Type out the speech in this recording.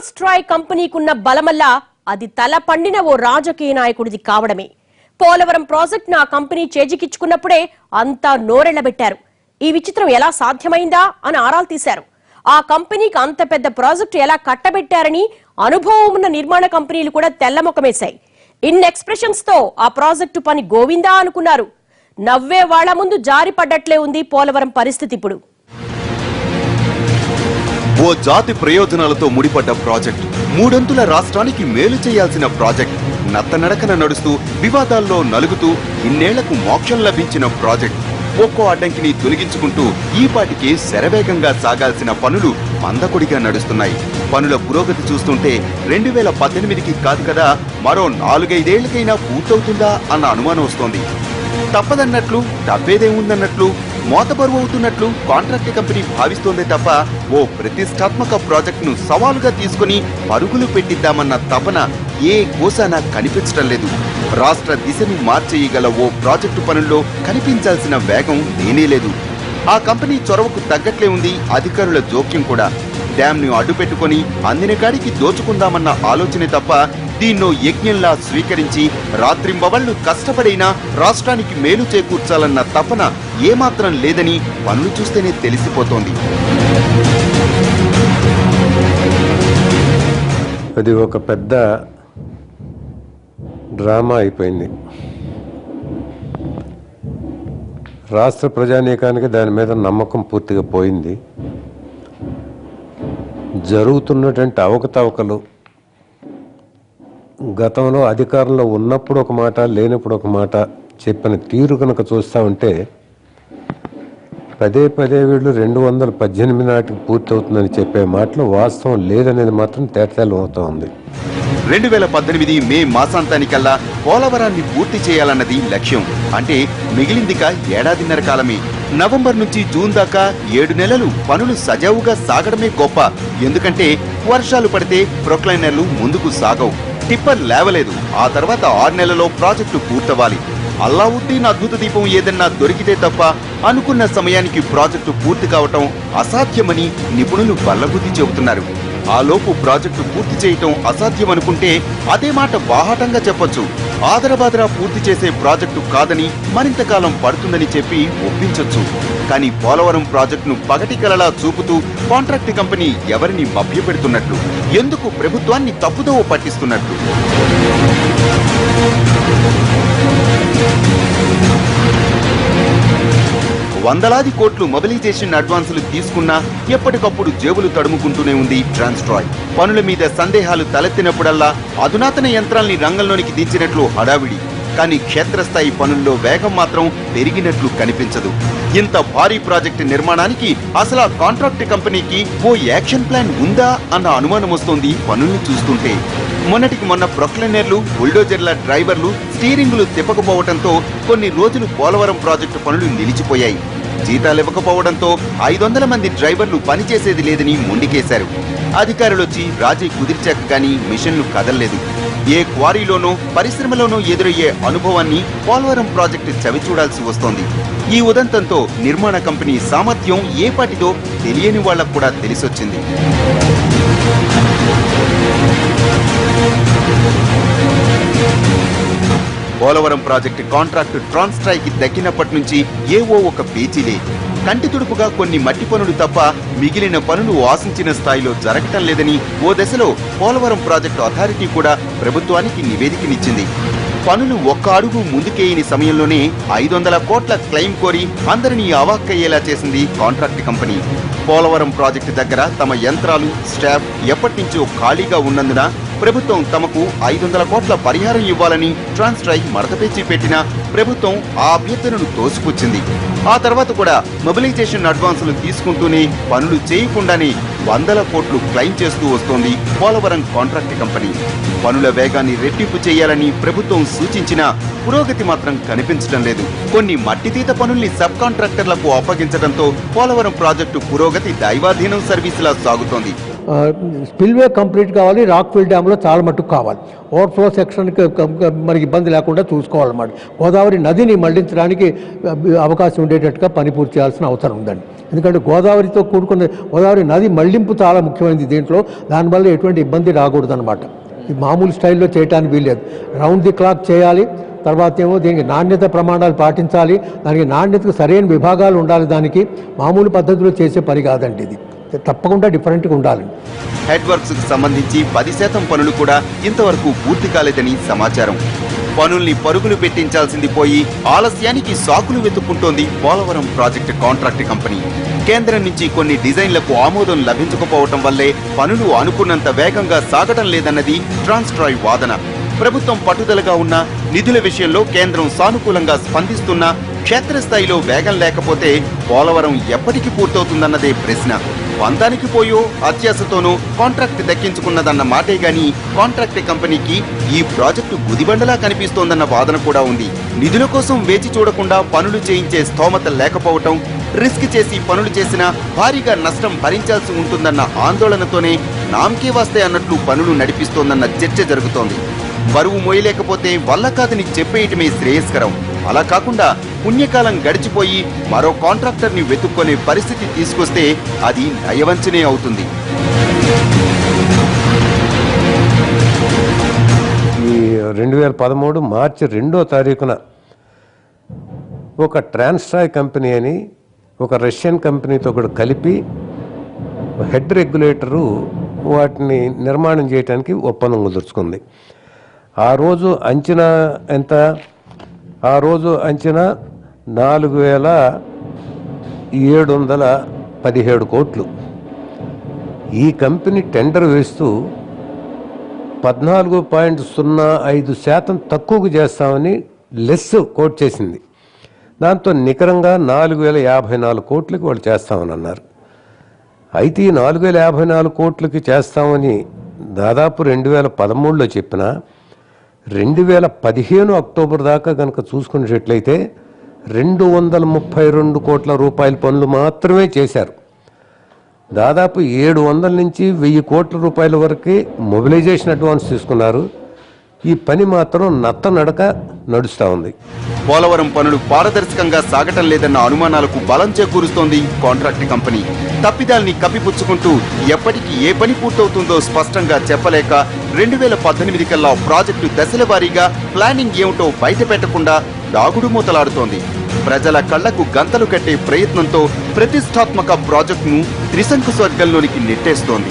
Transstroy కంపెనీకున్న బలమల్ల అది తల పండిన ఓ రాజకీయ నాయకుడిది కావడమే. పోలవరం ప్రాజెక్ట్ నా కంపెనీ చేజికిచ్చుకున్నప్పుడే అంతా నోరెళ్లబెట్టారు. ఈ విచిత్రం ఎలా సాధ్యమైందా అని ఆరాలు తీశారు. ఆ కంపెనీకి అంత పెద్ద ప్రాజెక్టు ఎలా కట్టబెట్టారని అనుభవం ఉన్న నిర్మాణ కంపెనీలు కూడా తెల్లముఖమేశాయి. ఇన్ ఎక్స్ప్రెషన్స్ తో ఆ ప్రాజెక్టు పని గోవిందా అనుకున్నారు. నవ్వే వాళ్ల ముందు జారి పడ్డట్లే ఉంది పోలవరం పరిస్థితి. ఇప్పుడు ఓ జాతి ప్రయోజనాలతో ముడిపడ్డ ప్రాజెక్ట్, మూడంతుల రాష్ట్రానికి మేలు చేయాల్సిన ప్రాజెక్ట్, నత్తనడకన నడుస్తూ వివాదాల్లో నలుగుతూ ఇన్నేళ్లకు మోక్షం లభించిన ప్రాజెక్ట్, ఒక్కో అడ్డంకిని తొలగించుకుంటూ ఈపాటికి శరవేగంగా సాగాల్సిన పనులు మందకొడిగా నడుస్తున్నాయి. పనుల పురోగతి చూస్తుంటే 2018కి కాదు కదా, మరో 4-5 ఏళ్లకైనా పూర్తవుతుందా అన్న అనుమానం వస్తోంది. తప్పదన్నట్లు, తప్పేదేముందన్నట్లు, మోతబరువు అవుతున్నట్లు కాంట్రాక్ట్ కంపెనీ భావిస్తోందే తప్ప ఓ ప్రతిష్టాత్మక ప్రాజెక్టును సవాలుగా తీసుకుని పరుగులు పెట్టిద్దామన్న తపన ఏ కోసానా కనిపించడం లేదు. రాష్ట్ర దిశను మార్చేయగల ఓ ప్రాజెక్టు పనుల్లో కనిపించాల్సిన వేగం లేనేలేదు. ఆ కంపెనీ చొరవకు తగ్గట్లే ఉంది అధికారుల జోక్యం కూడా. డ్యామ్ ను అడ్డుపెట్టుకుని అందిన కాడికి దోచుకుందామన్న ఆలోచనే తప్ప దీన్నో యజ్ఞంలా స్వీకరించి రాత్రింబవళ్లు కష్టపడైనా రాష్ట్రానికి మేలు చేకూర్చాలన్న తపన ఏమాత్రం లేదని పనులు చూస్తేనే తెలిసిపోతోంది. అది ఒక పెద్ద డ్రామా అయిపోయింది. రాష్ట్ర ప్రజానీకానికి దాని మీద నమ్మకం పూర్తిగా పోయింది. జరుగుతున్నటువంటి అవకతవకలు గతంలో అధికారంలో ఉన్నప్పుడు ఒక మాట, లేనప్పుడు ఒక మాట చెప్పిన తీరు కనుక చూస్తూ ఉంటే పదే వీళ్ళు 2018 నాటికి పూర్తి అవుతుందని చెప్పే మాటలు వాస్తవం లేదనేది మాత్రం తేటతెల్లం అవుతా ఉంది. 2018 మే మాసాంతానికల్లా పోలవరాన్ని పూర్తి చేయాలన్నది లక్ష్యం. అంటే మిగిలిందిక ఏడాదిన్నర కాలమే. నవంబర్ నుంచి జూన్ దాకా 7 నెలలు పనులు సజావుగా సాగడమే గొప్ప. ఎందుకంటే వర్షాలు పడితే ప్రొక్లైనర్లు ముందుకు సాగవు, టిప్పర్ లేవలేదు. ఆ తర్వాత 6 నెలల్లో ప్రాజెక్టు పూర్తవ్వాలి. అల్లావుద్దీన్ అద్భుత దీపం ఏదన్నా దొరికితే తప్ప అనుకున్న సమయానికి ప్రాజెక్టు పూర్తి కావటం అసాధ్యమని నిపుణులు బల్లగుద్ది చెబుతున్నారు. ఆ లోపు ప్రాజెక్టు పూర్తి చేయటం అసాధ్యమనుకుంటే అదే మాట బాహాటంగా చెప్పొచ్చు. ఆదరబాదరా పూర్తి చేసే ప్రాజెక్టు కాదని, మరింతకాలం పడుతుందని చెప్పి ఒప్పించొచ్చు. కానీ పోలవరం ప్రాజెక్టును పగటి కలలా చూపుతూ కాంట్రాక్ట్ కంపెనీ ఎవరిని మభ్యపెడుతున్నట్లు, ఎందుకు ప్రభుత్వాన్ని తప్పుదోవ పట్టిస్తున్నట్లు? వందలాది కోట్లు మొబిలైజేషన్ అడ్వాన్సులు తీసుకున్నా ఎప్పటికప్పుడు జేబులు తడుముకుంటూనే ఉంది ట్రాన్స్ట్రాయ్. పనుల మీద సందేహాలు తలెత్తినప్పుడల్లా అధునాతన యంత్రాల్ని రంగంలోనికి దించినట్లు హడావిడి. కానీ క్షేత్రస్థాయి పనుల్లో వేగం మాత్రం పెరిగినట్లు కనిపించదు. ఇంత భారీ ప్రాజెక్టు నిర్మాణానికి అసలు ఆ కాంట్రాక్ట్ కంపెనీకి ఓ యాక్షన్ ప్లాన్ ఉందా అన్న అనుమానం వస్తోంది పనుల్ని చూస్తుంటే. మొన్నటికి మొన్న ప్రొక్లైనర్లు, బుల్డోజర్ల డ్రైవర్లు స్టీరింగులు తిప్పకపోవడంతో కొన్ని రోజులు పోలవరం ప్రాజెక్టు పనులు నిలిచిపోయాయి. జీతాలు ఇవ్వకపోవడంతో 500 మంది డ్రైవర్లు పనిచేసేది లేదని మొండికేశారు. అధికారులొచ్చి రాజీ కుదిర్చాక కానీ మిషన్లు కదల్లేదు. ఏ క్వారీలోనో పరిశ్రమలోనో ఎదురయ్యే అనుభవాన్ని పోలవరం ప్రాజెక్టు చవిచూడాల్సి వస్తోంది. ఈ ఉదంతంతో నిర్మాణ కంపెనీ సామర్థ్యం ఏపాటిదో తెలియని వాళ్లకు కూడా తెలిసొచ్చింది. పోలవరం ప్రాజెక్టు కాంట్రాక్టు ట్రాన్స్ట్రాయ్కి దక్కినప్పటి నుంచి ఏవో ఒక పేచీలే. కంటి తుడుపుగా కొన్ని మట్టి పనులు తప్ప మిగిలిన పనులు ఆశించిన స్థాయిలో జరగటం లేదని ఓ దశలో పోలవరం ప్రాజెక్టు అథారిటీ కూడా ప్రభుత్వానికి నివేదికనిచ్చింది. పనులు ఒక్క అడుగు ముందుకేయని సమయంలోనే 500 కోట్ల క్లెయిమ్ కోరి అందరినీ అవాక్కయ్యేలా చేసింది కాంట్రాక్ట్ కంపెనీ. పోలవరం ప్రాజెక్టు దగ్గర తమ యంత్రాలు, స్టాఫ్ ఎప్పటినుంచో ఖాళీగా ఉన్నందున ప్రభుత్వం తమకు 500 కోట్ల పరిహారం ఇవ్వాలని ట్రాన్స్ట్రాయ్ మడతపెచ్చి పెట్టినా ప్రభుత్వం ఆ అభ్యర్థనను తోసిపుచ్చింది. ఆ తర్వాత కూడా మొబిలైజేషన్ అడ్వాన్సులు తీసుకుంటూనే పనులు చేయకుండానే 100 కోట్లు క్లెయిమ్ చేస్తూ వస్తోంది పోలవరం కాంట్రాక్ట్ కంపెనీ. పనుల వేగాన్ని రెట్టింపు చేయాలని ప్రభుత్వం సూచించినా పురోగతి మాత్రం కనిపించడం లేదు. కొన్ని మట్టితీత పనుల్ని సబ్ కాంట్రాక్టర్లకు అప్పగించడంతో పోలవరం ప్రాజెక్టు పురోగతి దైవాధీనం సర్వీసులా సాగుతోంది. స్పిల్వే కంప్లీట్ కావాలి. రాక్ఫిల్ డ్యామ్లో చాలా మట్టుకు కావాలి. ఓవర్ఫ్లో సెక్షన్కి మనకి ఇబ్బంది లేకుండా చూసుకోవాలన్నమాట. గోదావరి నదిని మళ్లించడానికి అవకాశం ఉండేటట్టుగా పని పూర్తి చేయాల్సిన అవసరం ఉందండి. ఎందుకంటే గోదావరితో కూడుకున్న గోదావరి నది మళ్లింపు చాలా ముఖ్యమైనది దీంట్లో. దానివల్ల ఎటువంటి ఇబ్బంది రాకూడదు అనమాట. ఈ మామూలు స్టైల్లో చేయడానికి వీల్లేదు. రౌండ్ ది క్లాక్ చేయాలి. తర్వాత ఏమో దీనికి నాణ్యత ప్రమాణాలు పాటించాలి. దానికి నాణ్యతకు సరైన విభాగాలు ఉండాలి. దానికి మామూలు పద్ధతిలో చేసే పని కాదండి ఇది. తప్పకుండా డిఫరెంట్గా ఉండాలి. హెడ్ వర్క్స్ కు సంబంధించి 10% పనులు కూడా ఇంతవరకు పూర్తి కాలేదని సమాచారం. పనుల్ని పరుగులు పెట్టించాల్సింది పోయి ఆలస్యానికి సాకులు వెతుక్కుంటోంది పోలవరం ప్రాజెక్టు కాంట్రాక్ట్ కంపెనీ. కేంద్రం నుంచి కొన్ని డిజైన్లకు ఆమోదం లభించకపోవటం వల్లే పనులు అనుకున్నంత వేగంగా సాగటం లేదన్నది ట్రాన్స్ట్రాయ్ వాదన. ప్రభుత్వం పట్టుదలగా ఉన్న నిధుల విషయంలో కేంద్రం సానుకూలంగా స్పందిస్తున్నా క్షేత్రస్థాయిలో వేగం లేకపోతే పోలవరం ఎప్పటికి పూర్తవుతుందన్నదే ప్రశ్న. పంతానికి పోయో అత్యాశతోనూ కాంట్రాక్ట్ దక్కించుకున్నదన్న మాటే గాని కాంట్రాక్ట్ కంపెనీకి ఈ ప్రాజెక్టు గుదిబండలా కనిపిస్తోందన్న వాదన కూడా ఉంది. నిధుల కోసం వేచి చూడకుండా పనులు చేయించే స్తోమత లేకపోవటం, రిస్క్ చేసి పనులు చేసినా భారీగా నష్టం భరించాల్సి ఉంటుందన్న ఆందోళనతోనే నామకే వస్తే అన్నట్లు పనులు నడిపిస్తోందన్న చర్చ జరుగుతోంది. బరువు మోయలేకపోతే వల్ల కాదని చెప్పేయటమే శ్రేయస్కరం. అలా కాకుండా పుణ్యకాలం గడిచిపోయి మరో కాంట్రాక్టర్ని వెతుక్కునే పరిస్థితి తీసుకొస్తే అది నయవంచనే అవుతుంది. ఈ 2013 మార్చి 2వ తారీఖున ఒక ట్రాన్స్ట్రాయ్ కంపెనీ అని ఒక రష్యన్ కంపెనీతో కూడా కలిపి హెడ్ రెగ్యులేటరు వాటిని నిర్మాణం చేయడానికి ఒప్పందం కుదుర్చుకుంది. ఆ రోజు అంచనా ఎంత? ఆ రోజు అంచనా 4,717 కోట్లు. ఈ కంపెనీ టెండర్ వేస్తూ 14.05% తక్కువకు చేస్తామని లెస్ కోట్ చేసింది. దాంతో నికరంగా 4,054 కోట్లకి వాళ్ళు చేస్తామని అన్నారు. అయితే ఈ 4,054 కోట్లకి చేస్తామని దాదాపు 2013లో చెప్పినా 2015 అక్టోబర్ దాకా కనుక చూసుకునేటట్లయితే 232 కోట్ల రూపాయల పనులు మాత్రమే చేశారు. దాదాపు 700 నుంచి 1000 కోట్ల రూపాయల వరకు మొబిలైజేషన్ అడ్వాన్స్ తీసుకున్నారు. ఈ పని మాత్రం నత్తనడక నడుస్తూ ఉంది. పోలవరం పనులు పారదర్శకంగా సాగటం లేదన్న అనుమానాలకు బలం చేకూరుస్తోంది కాంట్రాక్ట్ కంపెనీ. తప్పిదాల్ని కప్పిపుచ్చుకుంటూ ఎప్పటికి ఏ పని పూర్తవుతుందో స్పష్టంగా చెప్పలేక 2018 కల్లా ప్రాజెక్టు దశల వారీగా ప్లానింగ్ ఏమిటో బయట పెట్టకుండా దాగుడు మూతలాడుతోంది. ప్రజల కళ్లకు గంతలు కట్టే ప్రయత్నంతో ప్రతిష్టాత్మక ప్రాజెక్టును త్రిశంకు స్వర్గంలోనికి నెట్టేస్తోంది.